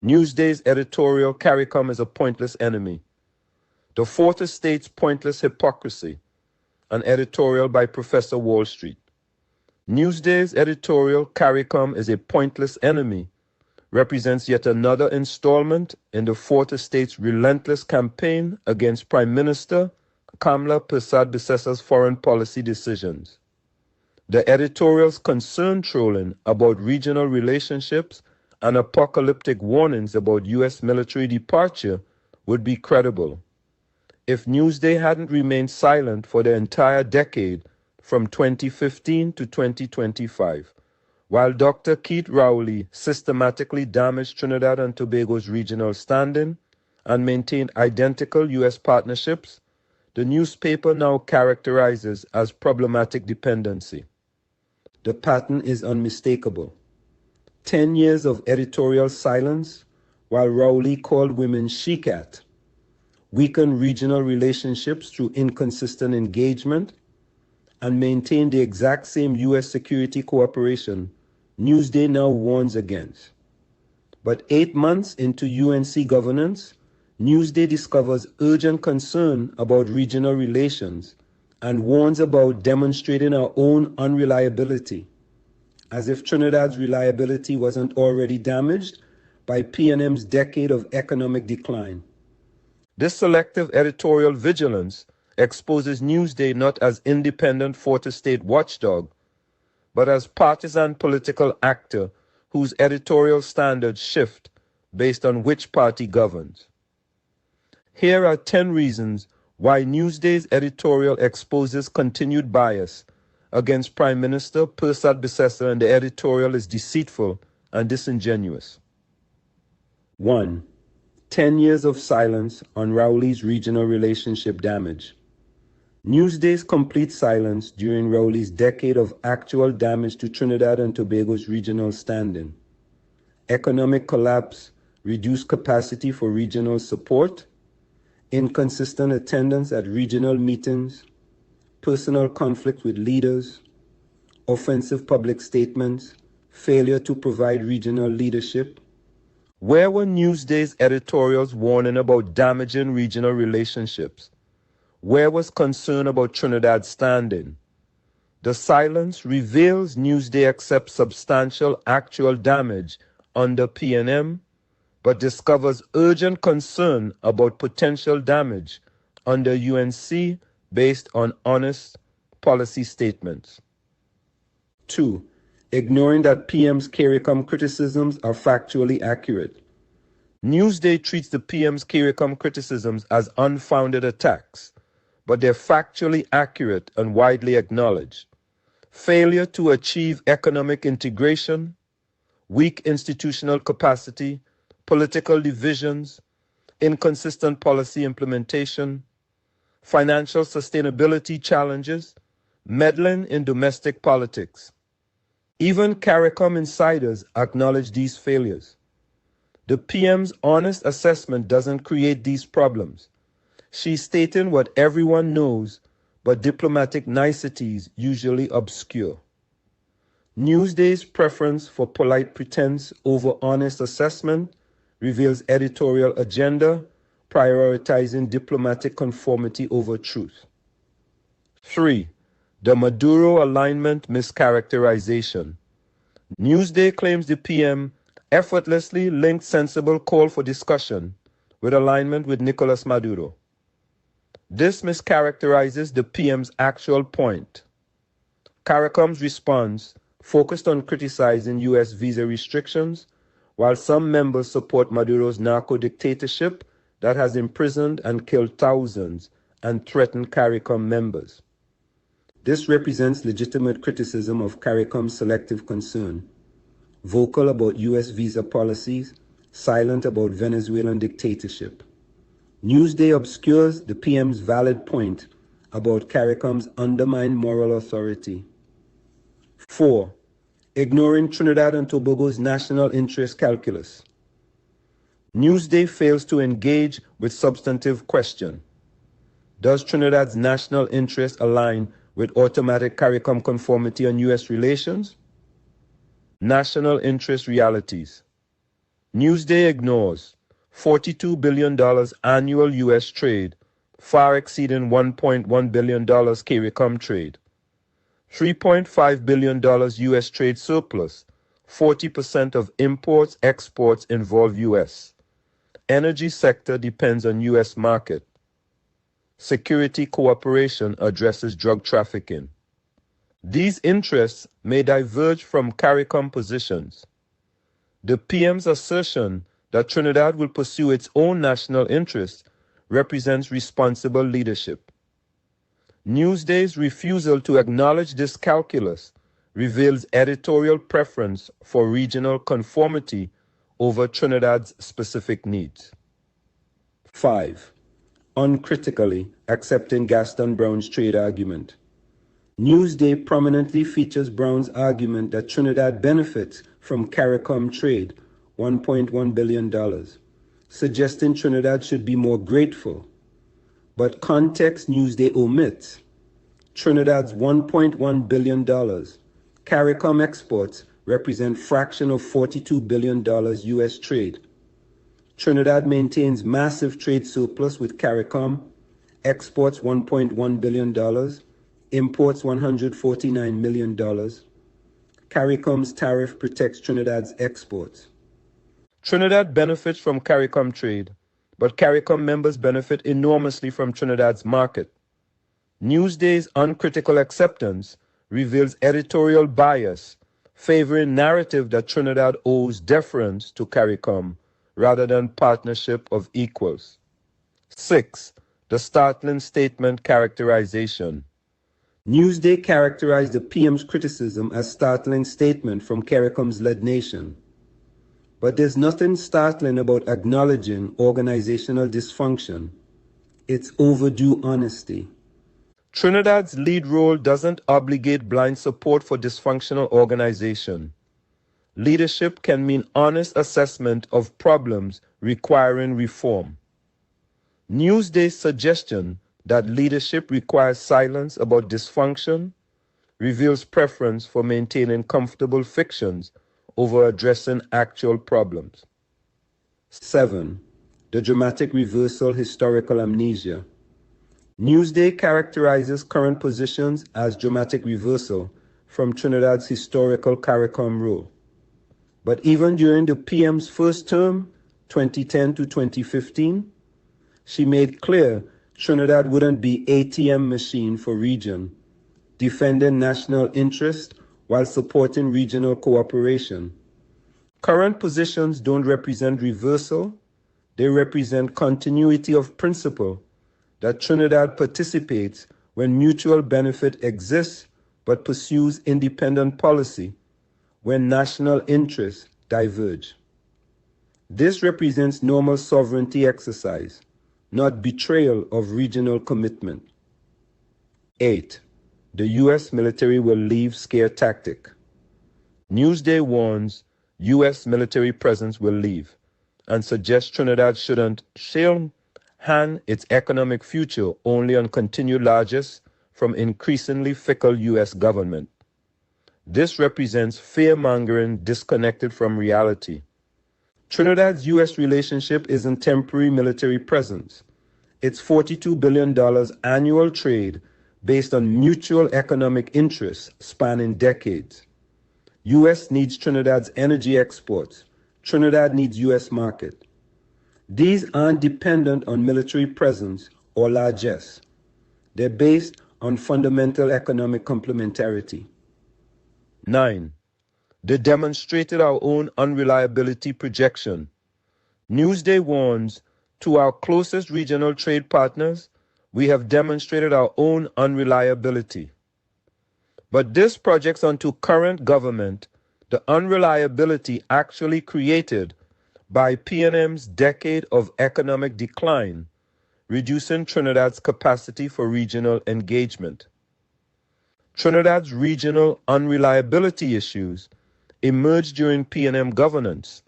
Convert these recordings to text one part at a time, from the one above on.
Newsday's editorial Caricom is a pointless enemy. The Fourth Estate's Pointless Hypocrisy, an editorial by Professor Wall Street. Newsday's editorial Caricom is a pointless enemy, represents yet another installment in the Fourth Estate's relentless campaign against Prime Minister Kamla Persad-Bissessa's foreign policy decisions. The editorial's concern trolling about regional relationships and apocalyptic warnings about U.S. military departure would be credible if Newsday hadn't remained silent for the entire decade from 2015 to 2025, while Dr. Keith Rowley systematically damaged Trinidad and Tobago's regional standing and maintained identical U.S. partnerships. The newspaper now characterizes as problematic dependency. The pattern is unmistakable. 10 years of editorial silence, while Rowley called women she-cat, weakened regional relationships through inconsistent engagement, and maintained the exact same U.S. security cooperation Newsday now warns against. But 8 months into UNC governance, Newsday discovers urgent concern about regional relations and warns about demonstrating our own unreliability, as if Trinidad's reliability wasn't already damaged by PNM's decade of economic decline. This selective editorial vigilance exposes Newsday not as independent Fourth Estate watchdog, but as partisan political actor whose editorial standards shift based on which party governs. Here are 10 reasons why Newsday's editorial exposes continued bias against Prime Minister Persad-Bissessa, and the editorial is deceitful and disingenuous. 1. 10 years of silence on Rowley's regional relationship damage. Newsday's complete silence during Rowley's decade of actual damage to Trinidad and Tobago's regional standing. Economic collapse, reduced capacity for regional support, inconsistent attendance at regional meetings, personal conflict with leaders, offensive public statements, failure to provide regional leadership. Where were Newsday's editorials warning about damaging regional relationships? Where was concern about Trinidad's standing? The silence reveals Newsday accepts substantial actual damage under PNM, but discovers urgent concern about potential damage under UNC based on honest policy statements. 2. Ignoring that PM's Caricom criticisms are factually accurate. Newsday treats the PM's Caricom criticisms as unfounded attacks, but they're factually accurate and widely acknowledged. Failure to achieve economic integration, weak institutional capacity, political divisions, inconsistent policy implementation, financial sustainability challenges, meddling in domestic politics. Even Caricom insiders acknowledge these failures. The PM's honest assessment doesn't create these problems. She's stating what everyone knows, but diplomatic niceties usually obscure. Newsday's preference for polite pretense over honest assessment reveals editorial agenda, prioritizing diplomatic conformity over truth. 3. The Maduro alignment mischaracterization. Newsday claims the PM effortlessly linked sensible call for discussion with alignment with Nicolas Maduro. This mischaracterizes the PM's actual point. Caricom's response focused on criticizing U.S. visa restrictions, while some members support Maduro's narco-dictatorship that has imprisoned and killed thousands and threatened Caricom members. This represents legitimate criticism of Caricom's selective concern, vocal about U.S. visa policies, silent about Venezuelan dictatorship. Newsday obscures the PM's valid point about Caricom's undermined moral authority. 4. Ignoring Trinidad and Tobago's national interest calculus. Newsday fails to engage with substantive question. Does Trinidad's national interest align with automatic Caricom conformity on U.S. relations? National interest realities. Newsday ignores $42 billion annual U.S. trade, far exceeding $1.1 billion Caricom trade. $3.5 billion U.S. trade surplus, 40% of imports, exports involve U.S. Energy sector depends on U.S. market. Security cooperation addresses drug trafficking. These interests may diverge from Caricom positions. The PM's assertion that Trinidad will pursue its own national interests represents responsible leadership. Newsday's refusal to acknowledge this calculus reveals editorial preference for regional conformity over Trinidad's specific needs. 5. Uncritically accepting Gaston Brown's trade argument. Newsday prominently features Brown's argument that Trinidad benefits from Caricom trade, $1.1 billion, suggesting Trinidad should be more grateful. But context Newsday omits Trinidad's $1.1 billion. Caricom exports represent fraction of $42 billion U.S. trade. Trinidad maintains massive trade surplus with Caricom, exports $1.1 billion, imports $149 million. Caricom's tariff protects Trinidad's exports. Trinidad benefits from Caricom trade, but Caricom members benefit enormously from Trinidad's market. Newsday's uncritical acceptance reveals editorial bias, favoring narrative that Trinidad owes deference to Caricom rather than partnership of equals. 6. The startling statement characterization. Newsday characterized the PM's criticism as startling statement from Caricom's led nation. But there's nothing startling about acknowledging organizational dysfunction. It's overdue honesty. Trinidad's lead role doesn't obligate blind support for dysfunctional organization. Leadership can mean honest assessment of problems requiring reform. Newsday's suggestion that leadership requires silence about dysfunction reveals preference for maintaining comfortable fictions over addressing actual problems. 7. The dramatic reversal historical amnesia. Newsday characterizes current positions as dramatic reversal from Trinidad's historical Caricom role. But even during the PM's first term, 2010 to 2015, she made clear Trinidad wouldn't be ATM machine for region, defending national interest while supporting regional cooperation. Current positions don't represent reversal, they represent continuity of principle that Trinidad participates when mutual benefit exists but pursues independent policy when national interests diverge. This represents normal sovereignty exercise, not betrayal of regional commitment. 8. The U.S. military will leave scare tactic. Newsday warns U.S. military presence will leave and suggests Trinidad shouldn't hand its economic future only on continued largesse from increasingly fickle U.S. government. This represents fear-mongering disconnected from reality. Trinidad's U.S. relationship isn't temporary military presence. It's $42 billion annual trade based on mutual economic interests spanning decades. U.S. needs Trinidad's energy exports. Trinidad needs U.S. market. These aren't dependent on military presence or largesse. They're based on fundamental economic complementarity. 9. They demonstrated our own unreliability projection. Newsday warns, to our closest regional trade partners, we have demonstrated our own unreliability. But this projects onto current government the unreliability actually created by PNM's decade of economic decline, reducing Trinidad's capacity for regional engagement. Trinidad's regional unreliability issues emerged during PNM governance,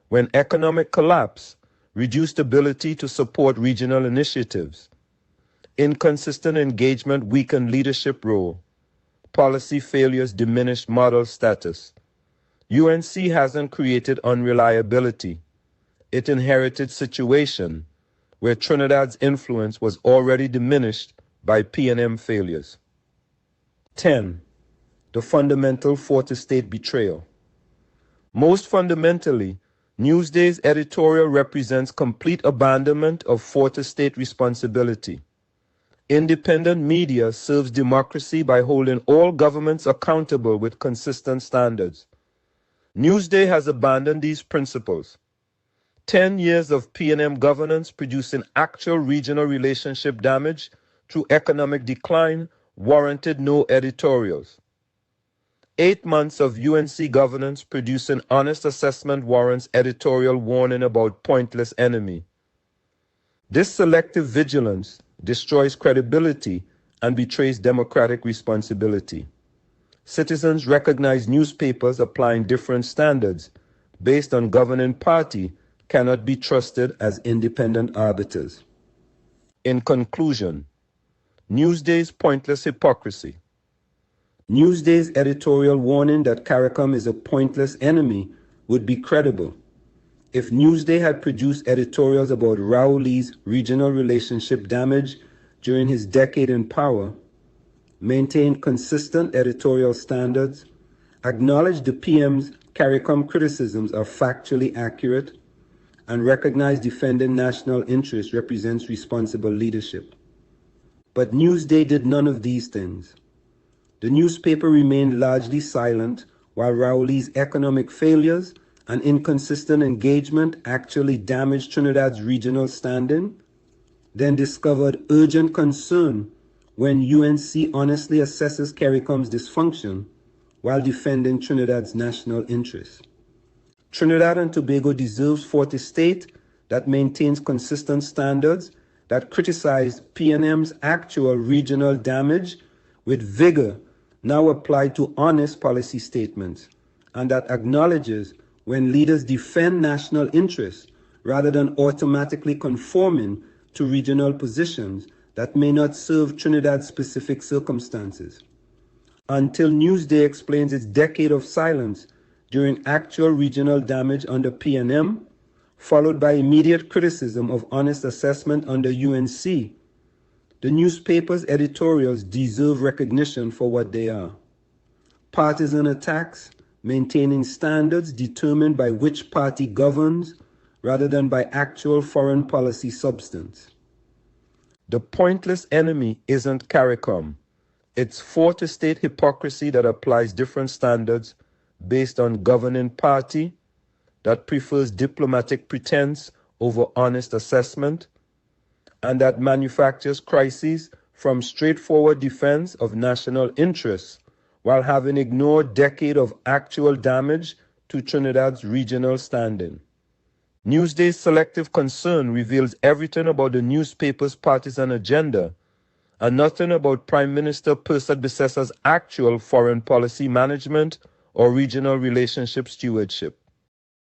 when economic collapse reduced ability to support regional initiatives. Inconsistent engagement weakened leadership role. Policy failures diminished model status. UNC hasn't created unreliability. it inherited situation where Trinidad's influence was already diminished by P&M failures. 10. The fundamental fourth estate betrayal. Most fundamentally, Newsday's editorial represents complete abandonment of fourth estate responsibility. Independent media serves democracy by holding all governments accountable with consistent standards. Newsday has abandoned these principles. 10 years of P&M governance producing actual regional relationship damage through economic decline warranted no editorials. 8 months of UNC governance producing honest assessment warrants editorial warning about pointless enemy. This selective vigilance destroys credibility and betrays democratic responsibility. Citizens recognize newspapers applying different standards based on governing party cannot be trusted as independent arbiters. In conclusion, Newsday's pointless hypocrisy. Newsday's editorial warning that Caricom is a pointless enemy would be credible if Newsday had produced editorials about Rowley's regional relationship damage during his decade in power, maintained consistent editorial standards, acknowledged the PM's Caricom criticisms are factually accurate, and recognized defending national interests represents responsible leadership. But Newsday did none of these things. The newspaper remained largely silent while Rowley's economic failures and inconsistent engagement actually damaged Trinidad's regional standing, then discovered urgent concern when UNC honestly assesses Caricom's dysfunction while defending Trinidad's national interests. Trinidad and Tobago deserves fourth estate that maintains consistent standards, that criticized P&M's actual regional damage with vigor now applied to honest policy statements, and that acknowledges when leaders defend national interests rather than automatically conforming to regional positions that may not serve Trinidad's specific circumstances. Until Newsday explains its decade of silence during actual regional damage under P&M, followed by immediate criticism of honest assessment under UNC, the newspaper's editorials deserve recognition for what they are: partisan attacks, maintaining standards determined by which party governs rather than by actual foreign policy substance. The pointless enemy isn't Caricom. It's fourth estate hypocrisy that applies different standards based on governing party, that prefers diplomatic pretense over honest assessment, and that manufactures crises from straightforward defense of national interests while having ignored decade of actual damage to Trinidad's regional standing. Newsday's selective concern reveals everything about the newspaper's partisan agenda and nothing about Prime Minister Persad Bicesa's actual foreign policy management or regional relationship stewardship.